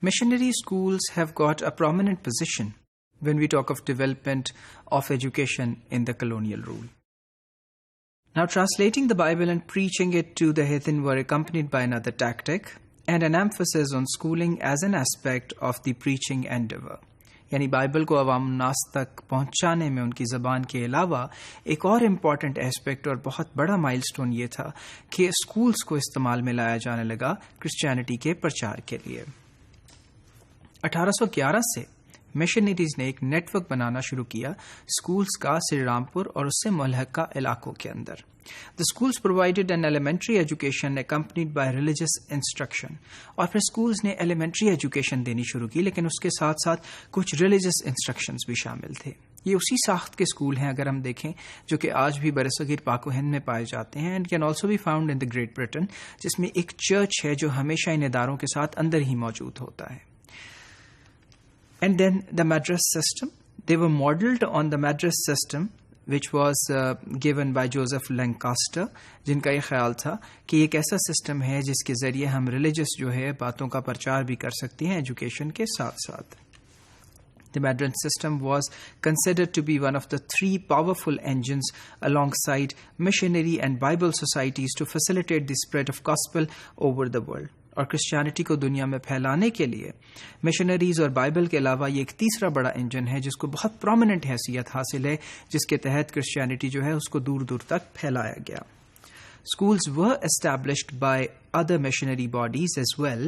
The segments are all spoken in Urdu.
Missionary schools have got a prominent position when we talk of development of education in the colonial rule. Now, translating the Bible and preaching it to the heathen were accompanied by another tactic and an emphasis on schooling as an aspect of the preaching endeavor. یعنی بائبل کو عوام الناس تک پہنچانے میں ان کی زبان کے علاوہ ایک اور امپورٹنٹ ایسپیکٹ اور بہت بڑا مائل سٹون یہ تھا کہ اسکولز کو استعمال میں لایا جانے لگا کرسچینٹی کے پرچار کے لیے. 1811 سے مشنریز نے ایک نیٹ ورک بنانا شروع کیا اسکولز کا سری رامپور اور اس سے ملحقہ علاقوں کے اندر. The schools provided an elementary education accompanied by religious instruction. اور پھر schools نے elementary education دینی شروع کی لیکن اس کے ساتھ ساتھ کچھ religious instructions بھی شامل تھے. یہ اسی ساخت کے اسکول ہیں اگر ہم دیکھیں جو کہ آج بھی برصغیر پاک و ہند میں پائے جاتے ہیں and can also be found in the Great Britain, جس میں ایک چرچ ہے جو ہمیشہ ان اداروں کے ساتھ اندر ہی موجود ہوتا ہے. And then the Madras system. They were modeled on the Madras system which was given by Joseph Lancaster, جن کا یہ خیال تھا کہ ایک ایسا سسٹم ہے جس کے ذریعے ہم ریلیجس جو ہے باتوں کا پرچار بھی کر سکتے ہیں ایجوکیشن کے ساتھ ساتھ. The Madras system was considered to be one of the three powerful engines alongside missionary and Bible societies to facilitate the spread of gospel over the world. اور کرسچینٹی کو دنیا میں پھیلانے کے لیے مشنریز اور بائبل کے علاوہ یہ ایک تیسرا بڑا انجن ہے جس کو بہت پرومیننٹ حیثیت حاصل ہے جس کے تحت کرسچینٹی جو ہے اس کو دور دور تک پھیلایا گیا. Schools were established by other missionary bodies as well,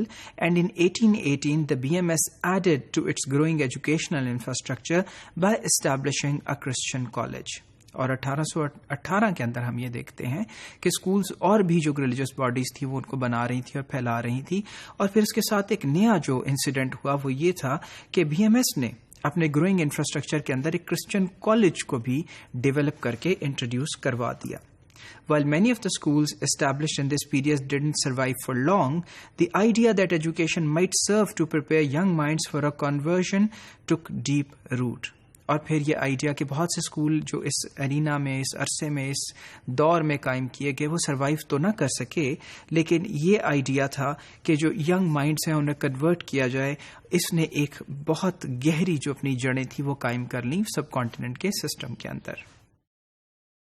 and in 1818 the BMS added to its growing educational infrastructure by establishing a Christian college. اور 1818 کے اندر ہم یہ دیکھتے ہیں کہ اسکولز اور بھی جو ریلیجس باڈیز تھی وہ ان کو بنا رہی تھی اور پھیلا رہی تھی. اور پھر اس کے ساتھ ایک نیا جو انسیڈنٹ ہوا وہ یہ تھا کہ بی ایم ایس نے اپنے گروئنگ انفراسٹرکچر کے اندر ایک کرسچن کالج کو بھی ڈیولپ کر کے انٹروڈیوس کروا دیا. While many of the schools established in this period didn't survive for long, the idea that education might serve to prepare young minds for a conversion took deep root. اور پھر یہ آئیڈیا کہ بہت سے اسکول جو اس ارینا میں اس عرصے میں اس دور میں قائم کیے گئے وہ سروائیو تو نہ کر سکے لیکن یہ آئیڈیا تھا کہ جو ینگ مائنڈس ہیں انہیں کنورٹ کیا جائے. اس نے ایک بہت گہری جو اپنی جڑیں تھیں وہ قائم کر لیں سب کانٹیننٹ کے سسٹم کے اندر.